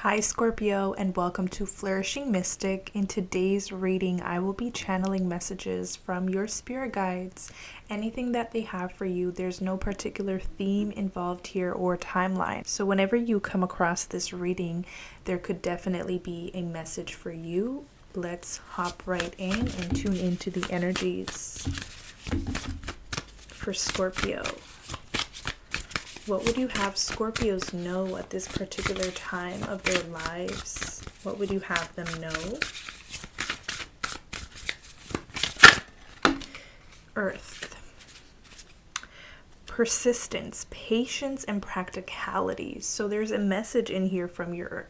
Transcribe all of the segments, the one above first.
Hi Scorpio, and welcome to Flourishing Mystic. In today's reading, I will be channeling messages from your spirit guides. Anything that they have for you, there's no particular theme involved here or timeline. So whenever you come across this reading, there could definitely be a message for you. Let's hop right in and tune into the energies for Scorpio. What would you have Scorpios know at this particular time of their lives? What would you have them know? Earth. Persistence, patience, and practicality. So there's a message in here from your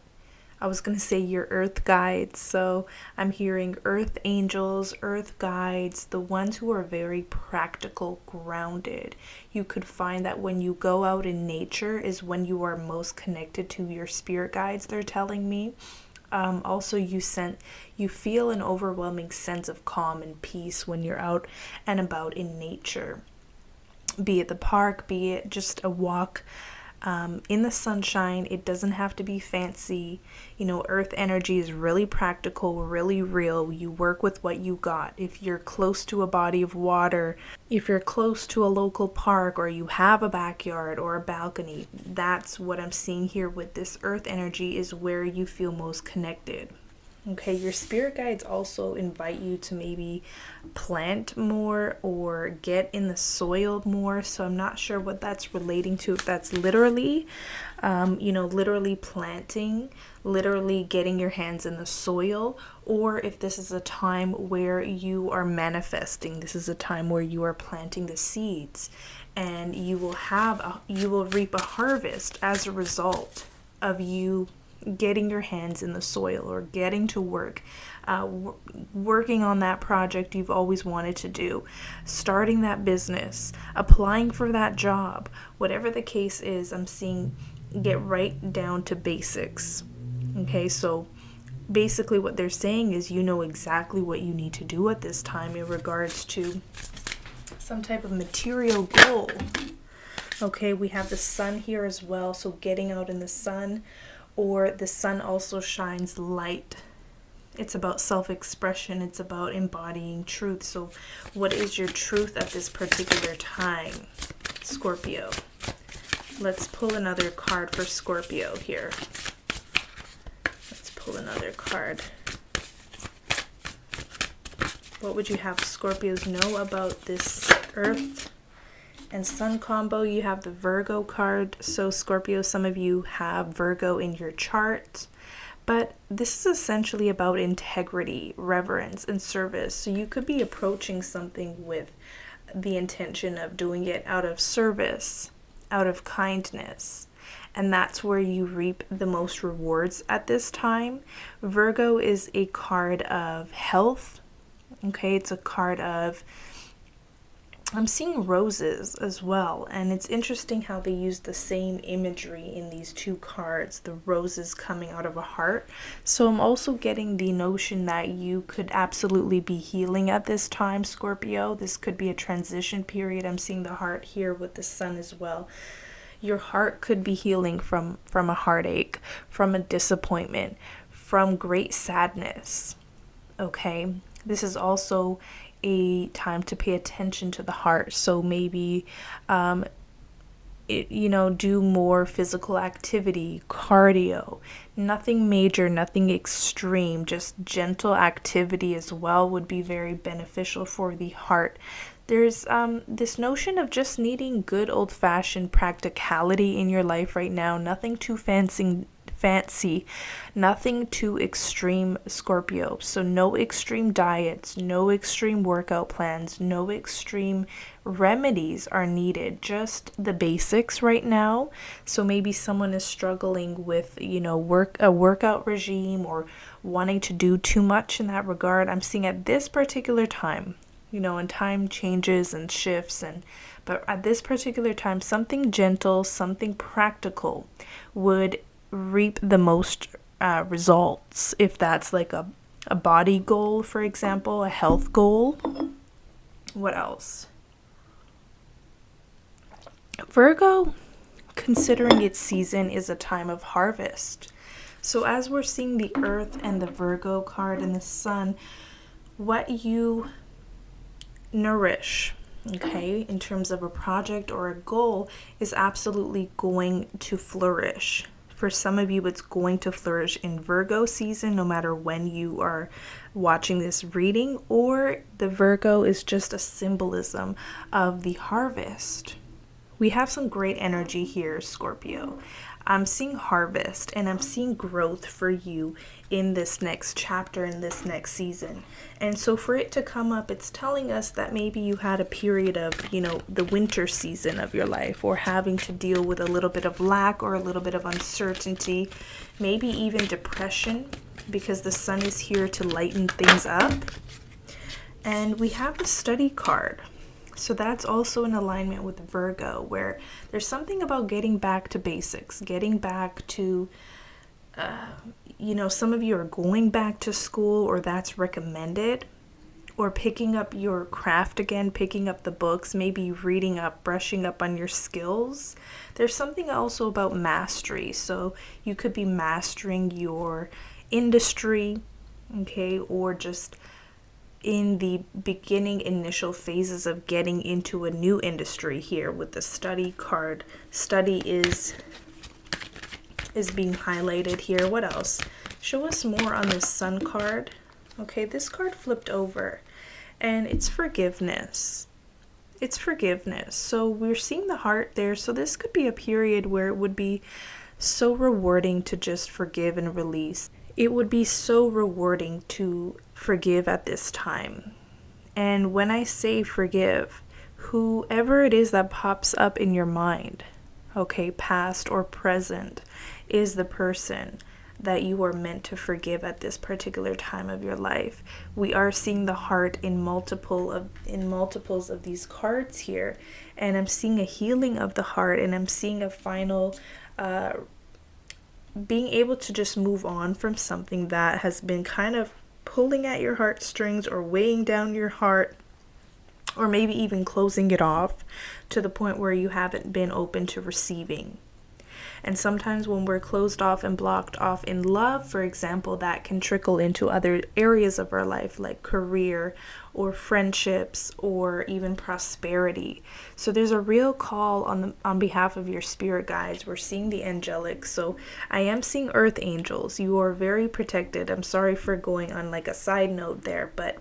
earth guides. So I'm hearing earth angels, earth guides, the ones who are very practical, grounded. You could find that when you go out in nature is when you are most connected to your spirit guides, they're telling me. Also, you feel an overwhelming sense of calm and peace when you're out and about in nature. Be it the park, be it just a walk in the sunshine. It doesn't have to be fancy. Earth energy is really practical, really real. You work with what you got. If you're close to a body of water, if you're close to a local park, or you have a backyard or a balcony, that's what I'm seeing here with this earth energy is where you feel most connected. Okay, your spirit guides also invite you to maybe plant more or get in the soil more. So I'm not sure what that's relating to. If that's literally, literally planting, literally getting your hands in the soil, or if this is a time where you are manifesting. This is a time where you are planting the seeds, and you will reap a harvest as a result of you getting your hands in the soil or getting to work, working on that project you've always wanted to do, starting that business, applying for that job, whatever the case is. I'm seeing get right down to basics. Okay, so basically what they're saying is you know exactly what you need to do at this time in regards to some type of material goal. Okay, we have the sun here as well, so getting out in the sun, or the sun also shines light. It's about self-expression. It's about embodying truth. So what is your truth at this particular time, Scorpio? Let's pull another card for Scorpio here. Let's pull another card. What would you have Scorpios know about this earth and sun combo? You have the Virgo card. So Scorpio, some of you have Virgo in your chart, but this is essentially about integrity, reverence, and service. So you could be approaching something with the intention of doing it out of service, out of kindness, and that's where you reap the most rewards at this time. Virgo is a card of health. Okay, it's a card of, I'm seeing roses as well, and it's interesting how they use the same imagery in these two cards, the roses coming out of a heart. So I'm also getting the notion that you could absolutely be healing at this time, Scorpio. This could be a transition period. I'm seeing the heart here with the sun as well. Your heart could be healing from a heartache, from a disappointment, from great sadness. Okay, this is also a time to pay attention to the heart. So maybe do more physical activity, cardio, nothing major, nothing extreme, just gentle activity as well would be very beneficial for the heart. There's this notion of just needing good old-fashioned practicality in your life right now. Nothing too fancy, nothing too extreme, Scorpio. So no extreme diets, no extreme workout plans, no extreme remedies are needed, just the basics right now. So maybe someone is struggling with a workout regime or wanting to do too much in that regard. I'm seeing at this particular time, and time changes and shifts, but at this particular time, something gentle, something practical would reap the most results. If that's like a body goal, for example, a health goal. What else? Virgo, considering its season, is a time of harvest. So as we're seeing the Earth and the Virgo card and the Sun, what you nourish, okay, in terms of a project or a goal is absolutely going to flourish. For some of you, it's going to flourish in Virgo season, no matter when you are watching this reading, or the Virgo is just a symbolism of the harvest. We have some great energy here, Scorpio. I'm seeing harvest and I'm seeing growth for you in this next chapter, in this next season. And so for it to come up, it's telling us that maybe you had a period of, the winter season of your life, or having to deal with a little bit of lack or a little bit of uncertainty, maybe even depression, because the Sun is here to lighten things up. And we have the study card. So that's also in alignment with Virgo, where there's something about getting back to basics, getting back to, some of you are going back to school, or that's recommended, or picking up your craft again, picking up the books, maybe reading up, brushing up on your skills. There's something also about mastery. So you could be mastering your industry, okay, or just in the beginning initial phases of getting into a new industry here with the study card. Study is being highlighted here. What else? Show us more on this Sun card. Okay, this card flipped over and it's forgiveness. It's forgiveness. So we're seeing the heart there. So this could be a period where it would be so rewarding to just forgive and release. It would be so rewarding to forgive at this time. And when I say forgive, whoever it is that pops up in your mind, okay, past or present, is the person that you are meant to forgive at this particular time of your life. We are seeing the heart in multiples of these cards here, and I'm seeing a healing of the heart, and I'm seeing a final being able to just move on from something that has been kind of pulling at your heartstrings or weighing down your heart, or maybe even closing it off to the point where you haven't been open to receiving. And sometimes when we're closed off and blocked off in love, for example, that can trickle into other areas of our life, like career or friendships or even prosperity. So there's a real call on behalf of your spirit guides. We're seeing the angelic. So I am seeing earth angels. You are very protected. I'm sorry for going on like a side note there, but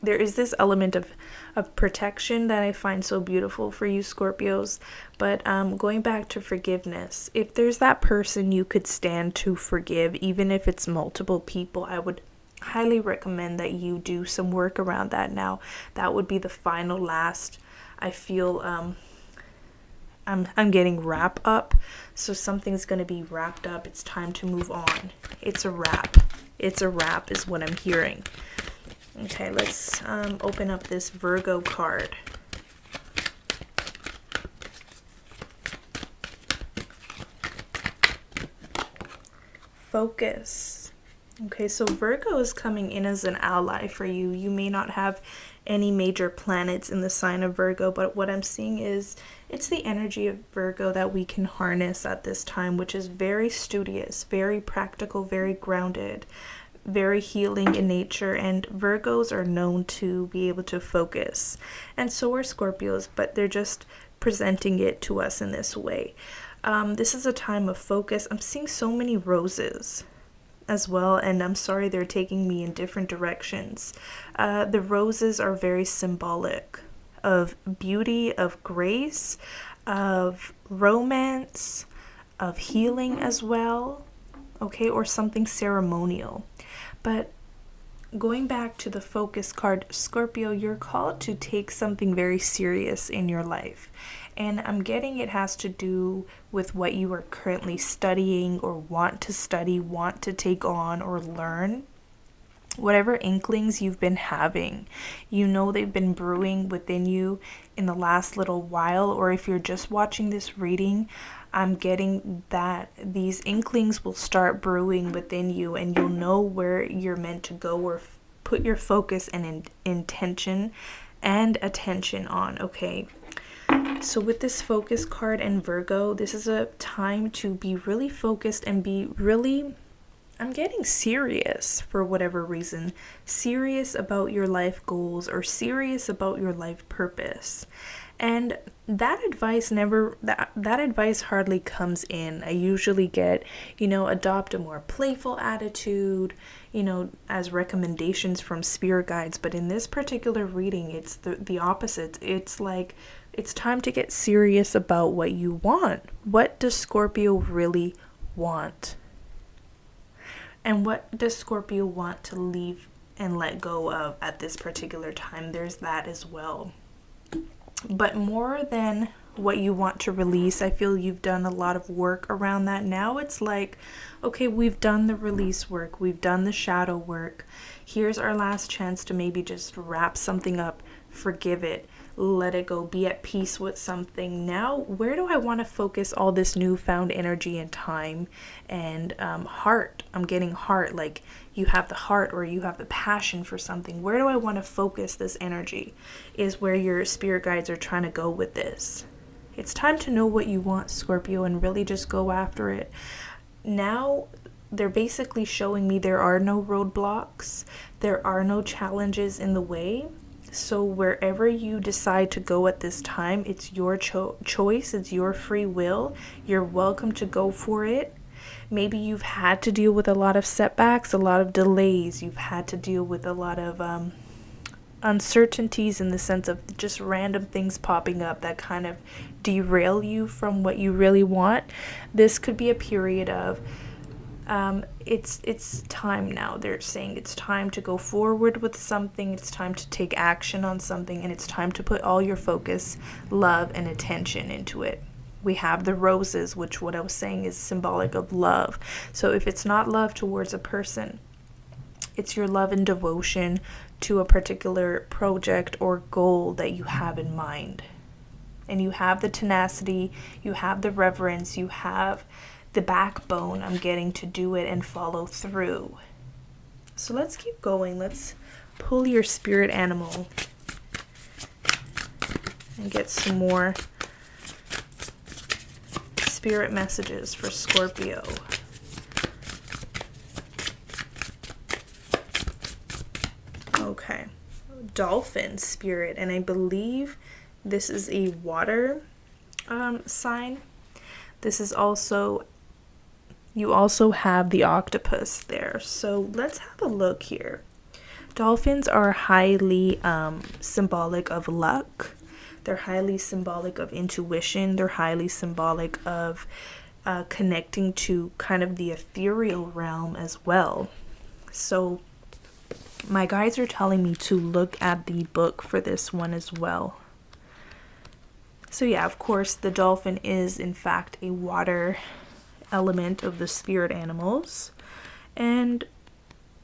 there is this element of protection that I find so beautiful for you, Scorpios. But going back to forgiveness, if there's that person you could stand to forgive, even if it's multiple people, I would highly recommend that you do some work around that now. That would be the final last, I feel, I'm getting wrap up. So something's going to be wrapped up. It's time to move on. It's a wrap. It's a wrap is what I'm hearing. Okay, let's open up this Virgo card. Focus. Okay, so Virgo is coming in as an ally for you. You may not have any major planets in the sign of Virgo, but what I'm seeing is it's the energy of Virgo that we can harness at this time, which is very studious, very practical, very grounded, very healing in nature. And Virgos are known to be able to focus, and so are Scorpios, but they're just presenting it to us in this way. This is a time of focus. I'm seeing so many roses as well, and I'm sorry they're taking me in different directions. The roses are very symbolic of beauty, of grace, of romance, of healing as well, okay, or something ceremonial. But going back to the focus card, Scorpio, you're called to take something very serious in your life. And I'm getting it has to do with what you are currently studying or want to study, want to take on or learn. Whatever inklings you've been having, they've been brewing within you in the last little while, or if you're just watching this reading, I'm getting that these inklings will start brewing within you, and you'll know where you're meant to go or put your focus and intention and attention on, okay? So with this focus card and Virgo, this is a time to be really focused and be really I'm getting serious for whatever reason, serious about your life goals or serious about your life purpose. And that advice hardly comes in. I usually get, adopt a more playful attitude, as recommendations from spirit guides. But in this particular reading, it's the opposite. It's like, it's time to get serious about what you want. What does Scorpio really want? And what does Scorpio want to leave and let go of at this particular time? There's that as well. But more than what you want to release, I feel you've done a lot of work around that. Now it's like, okay, we've done the release work. We've done the shadow work. Here's our last chance to maybe just wrap something up, forgive it, let it go, be at peace with something. Now, where do I want to focus all this newfound energy and time and heart? I'm getting heart, like you have the heart or you have the passion for something. Where do I want to focus this energy is where your spirit guides are trying to go with this. It's time to know what you want, Scorpio, and really just go after it. Now, they're basically showing me there are no roadblocks. There are no challenges in the way. So wherever you decide to go at this time, it's your choice. It's your free will. You're welcome to go for it. Maybe you've had to deal with a lot of setbacks, a lot of delays. You've had to deal with a lot of uncertainties in the sense of just random things popping up that kind of derail you from what you really want. This could be a period of it's time now. They're saying it's time to go forward with something. It's time to take action on something, and it's time to put all your focus, love, and attention into it. We have the roses, which what I was saying is symbolic of love. So if it's not love towards a person, it's your love and devotion to a particular project or goal that you have in mind. And you have the tenacity, you have the reverence, you have the backbone, I'm getting, to do it and follow through. So let's keep going. Let's pull your spirit animal and get some more spirit messages for Scorpio. Okay, dolphin spirit, and I believe this is a water sign. This is also, you also have the octopus there. So let's have a look here. Dolphins are highly symbolic of luck. They're highly symbolic of intuition. They're highly symbolic of connecting to kind of the ethereal realm as well. So my guides are telling me to look at the book for this one as well. So yeah, of course, the dolphin is in fact a water element of the spirit animals. And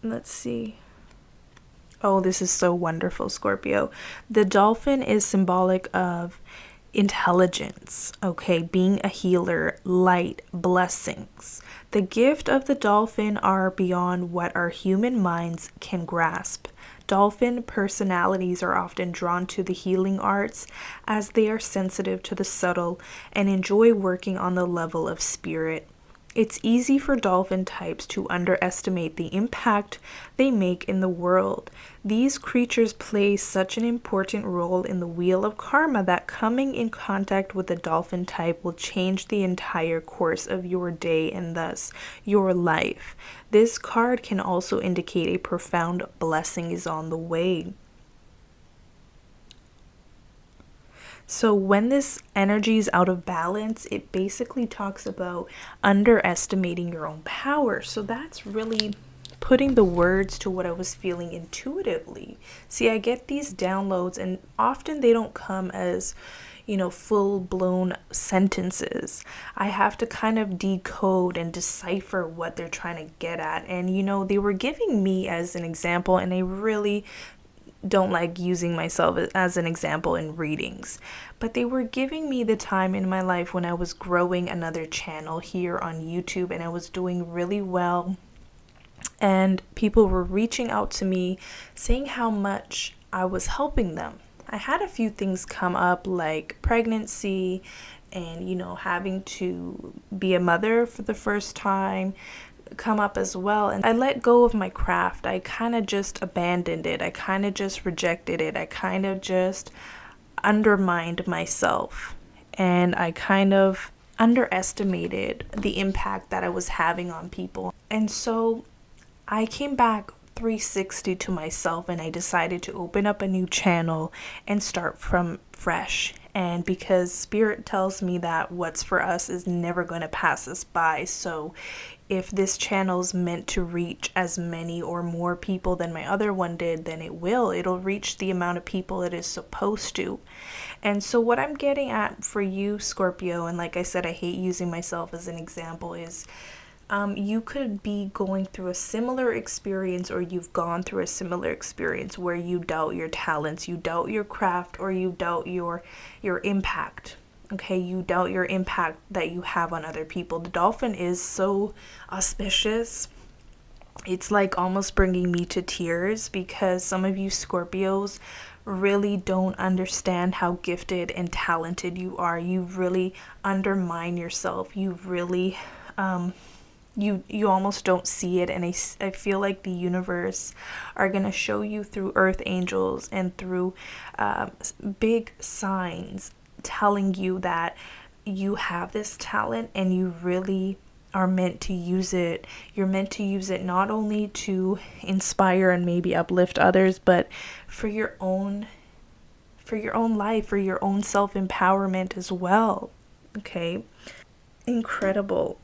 let's see. Oh, this is so wonderful, Scorpio. The dolphin is symbolic of intelligence, okay, being a healer, light, blessings. The gift of the dolphin are beyond what our human minds can grasp. Dolphin personalities are often drawn to the healing arts as they are sensitive to the subtle and enjoy working on the level of spirit. It's easy for dolphin types to underestimate the impact they make in the world. These creatures play such an important role in the wheel of karma that coming in contact with a dolphin type will change the entire course of your day and thus your life. This card can also indicate a profound blessing is on the way. So when this energy is out of balance, it basically talks about underestimating your own power. So that's really putting the words to what I was feeling intuitively. See, I get these downloads, and often they don't come as, full-blown sentences. I have to kind of decode and decipher what they're trying to get at. And, they were giving me as an example, and I really don't like using myself as an example in readings, but they were giving me the time in my life when I was growing another channel here on YouTube, and I was doing really well, and people were reaching out to me saying how much I was helping them. I had a few things come up like pregnancy and having to be a mother for the first time, come up as well. And I let go of my craft. I kind of just abandoned it. I kind of just rejected it. I kind of just undermined myself. And I kind of underestimated the impact that I was having on people. And so I came back 360 to myself, and I decided to open up a new channel and start from fresh. And because Spirit tells me that what's for us is never going to pass us by, so if this channel's meant to reach as many or more people than my other one did, then it'll reach the amount of people it is supposed to. And so what I'm getting at for you, Scorpio, and like I said, I hate using myself as an example, is you could be going through a similar experience, or you've gone through a similar experience where you doubt your talents, you doubt your craft, or you doubt your impact. Okay, you doubt your impact that you have on other people. The dolphin is so auspicious. It's like almost bringing me to tears, because some of you Scorpios really don't understand how gifted and talented you are. You really undermine yourself. You really you almost don't see it, and I feel like the universe are going to show you through earth angels and through big signs telling you that you have this talent and you really are meant to use it. You're meant to use it not only to inspire and maybe uplift others, but for your own life, for your own self-empowerment as well. Okay? Incredible.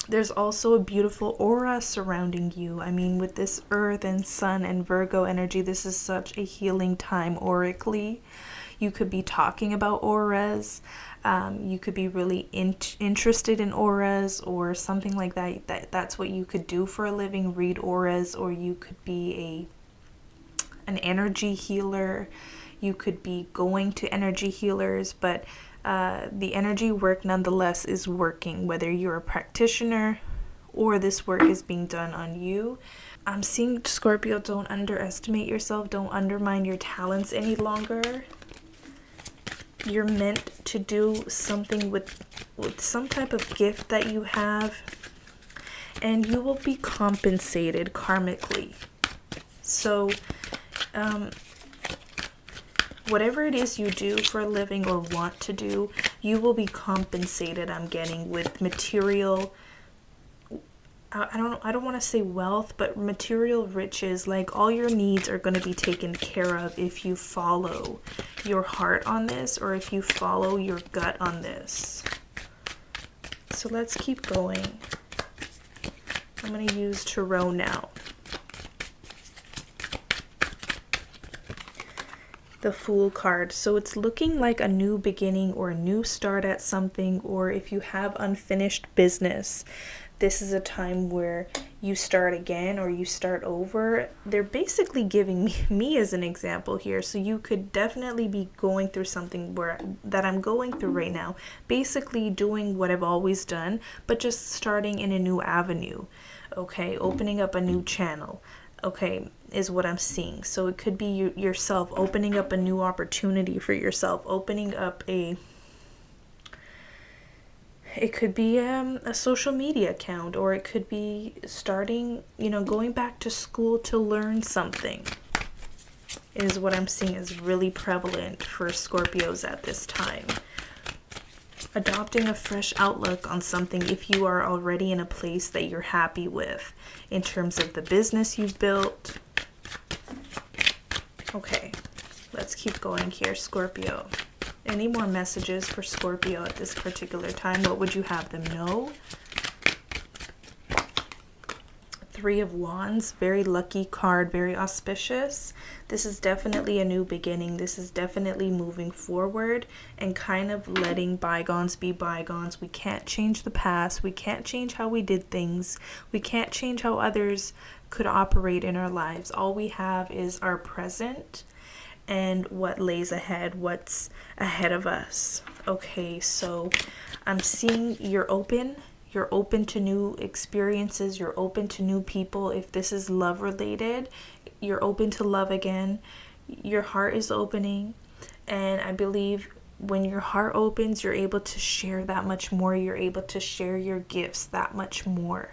There's also a beautiful aura surrounding you. I mean, with this Earth and Sun and Virgo energy, this is such a healing time aurically. You could be talking about auras. You could be really interested in auras or something like that. That's what you could do for a living, read auras, or you could be an energy healer. You could be going to energy healers, but the energy work nonetheless is working, whether you're a practitioner or this work is being done on you. I'm seeing, Scorpio, don't underestimate yourself. Don't undermine your talents any longer. You're meant to do something with some type of gift that you have, and you will be compensated karmically. So whatever it is you do for a living or want to do, you will be compensated, I'm getting, with material, I don't want to say wealth, but material riches. Like, all your needs are going to be taken care of if you follow your heart on this, or if you follow your gut on this. So let's keep going. I'm going to use Tarot now. The Fool card. So it's looking like a new beginning or a new start at something, or if you have unfinished business, this is a time where you start again or you start over. They're basically giving me as an example here. So you could definitely be going through something that I'm going through right now. Basically doing what I've always done, but just starting in a new avenue. Okay, opening up a new channel. Okay, is what I'm seeing. So it could be yourself opening up a new opportunity for yourself, opening up it could be a social media account, or it could be starting, going back to school to learn something, is what I'm seeing is really prevalent for Scorpios at this time. Adopting a fresh outlook on something if you are already in a place that you're happy with in terms of the business you've built. Okay, let's keep going here, Scorpio. Any more messages for Scorpio at this particular time? What would you have them know? Three of Wands, very lucky card, very auspicious. This is definitely a new beginning. This is definitely moving forward and kind of letting bygones be bygones. We can't change the past. We can't change how we did things. We can't change how others could operate in our lives. All we have is our present and what lays ahead, what's ahead of us. Okay, so I'm seeing you're open to new experiences, you're open to new people. If this is love related, you're open to love again. Your heart is opening, and I believe when your heart opens, you're able to share that much more. You're able to share your gifts that much more.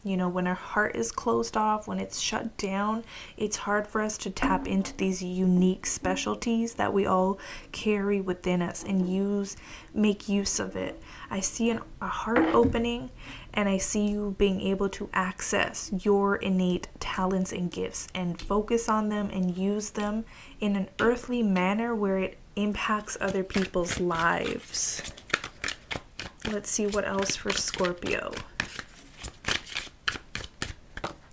You know, when our heart is closed off, when it's shut down, it's hard for us to tap into these unique specialties that we all carry within us and make use of it. I see a heart opening, and I see you being able to access your innate talents and gifts and focus on them and use them in an earthly manner where it impacts other people's lives. Let's see what else for Scorpio.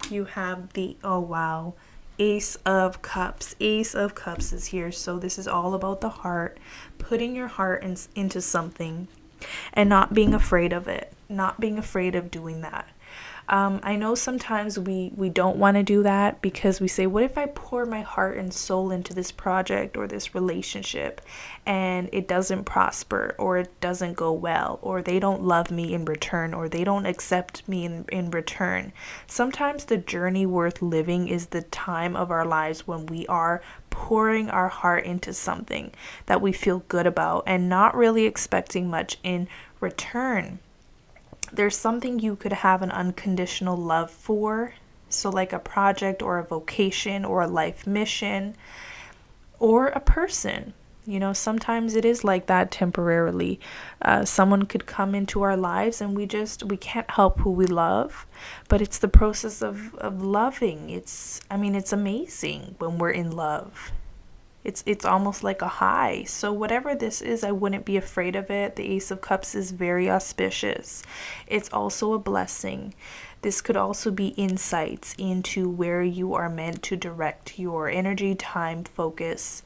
You have the, oh wow, Ace of Cups. Ace of Cups is here. So this is all about the heart, putting your heart into something and not being afraid of it, not being afraid of doing that. I know sometimes we don't want to do that because we say, what if I pour my heart and soul into this project or this relationship and it doesn't prosper, or it doesn't go well, or they don't love me in return, or they don't accept me in return. Sometimes the journey worth living is the time of our lives when we are pouring our heart into something that we feel good about and not really expecting much in return. There's something you could have an unconditional love for, so like a project or a vocation or a life mission or a person. You know, sometimes it is like that temporarily. Someone could come into our lives and we can't help who we love, but it's the process of loving. It's amazing when we're in love. It's almost like a high. So whatever this is, I wouldn't be afraid of it. The Ace of Cups is very auspicious. It's also a blessing. This could also be insights into where you are meant to direct your energy, time, focus.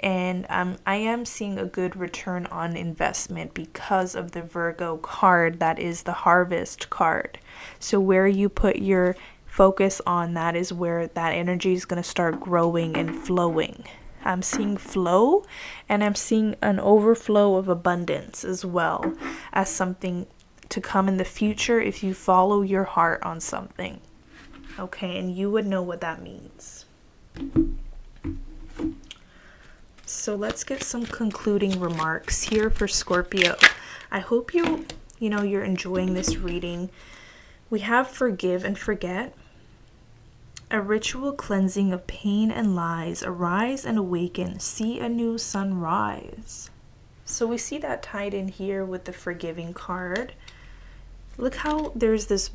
And I am seeing a good return on investment because of the Virgo card that is the Harvest card. So where you put your focus on, that is where that energy is going to start growing and flowing. I'm seeing flow, and I'm seeing an overflow of abundance as well as something to come in the future if you follow your heart on something. Okay, and you would know what that means. So let's get some concluding remarks here for Scorpio. I hope you're enjoying this reading. We have forgive and forget. A ritual cleansing of pain and lies. Arise and awaken. See a new sunrise. So we see that tied in here with the forgiving card. Look how there's this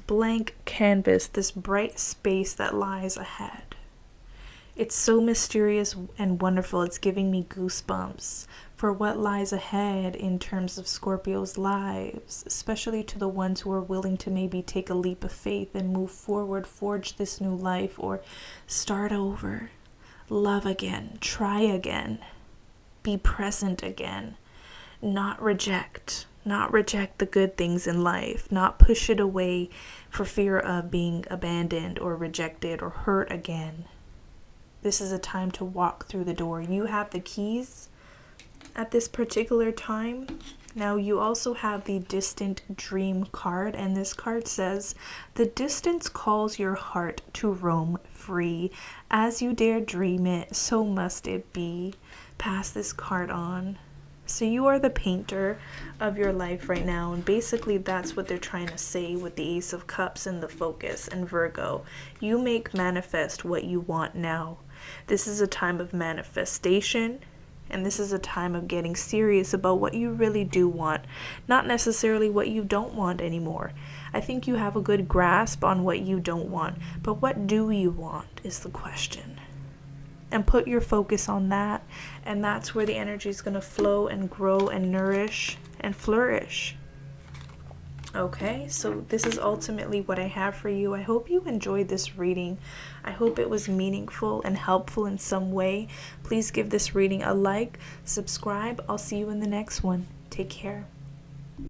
blank canvas, this bright space that lies ahead. It's so mysterious and wonderful. It's giving me goosebumps for what lies ahead in terms of Scorpio's lives, especially to the ones who are willing to maybe take a leap of faith and move forward, forge this new life, or start over, love again, try again, be present again, not reject the good things in life, not push it away for fear of being abandoned or rejected or hurt again. This is a time to walk through the door. You have the keys at this particular time. Now you also have the distant dream card, and this card says, the distance calls your heart to roam free. As you dare dream it, so must it be. Pass this card on. So you are the painter of your life right now, and basically that's what they're trying to say with the Ace of Cups and the focus and Virgo. You make manifest what you want now. This is a time of manifestation, and this is a time of getting serious about what you really do want, not necessarily what you don't want anymore. I think you have a good grasp on what you don't want, but what do you want is the question. And put your focus on that, and that's where the energy is going to flow and grow and nourish and flourish. Okay, so this is ultimately what I have for you. I hope you enjoyed this reading. I hope it was meaningful and helpful in some way. Please give this reading a like, subscribe. I'll see you in the next one. Take care.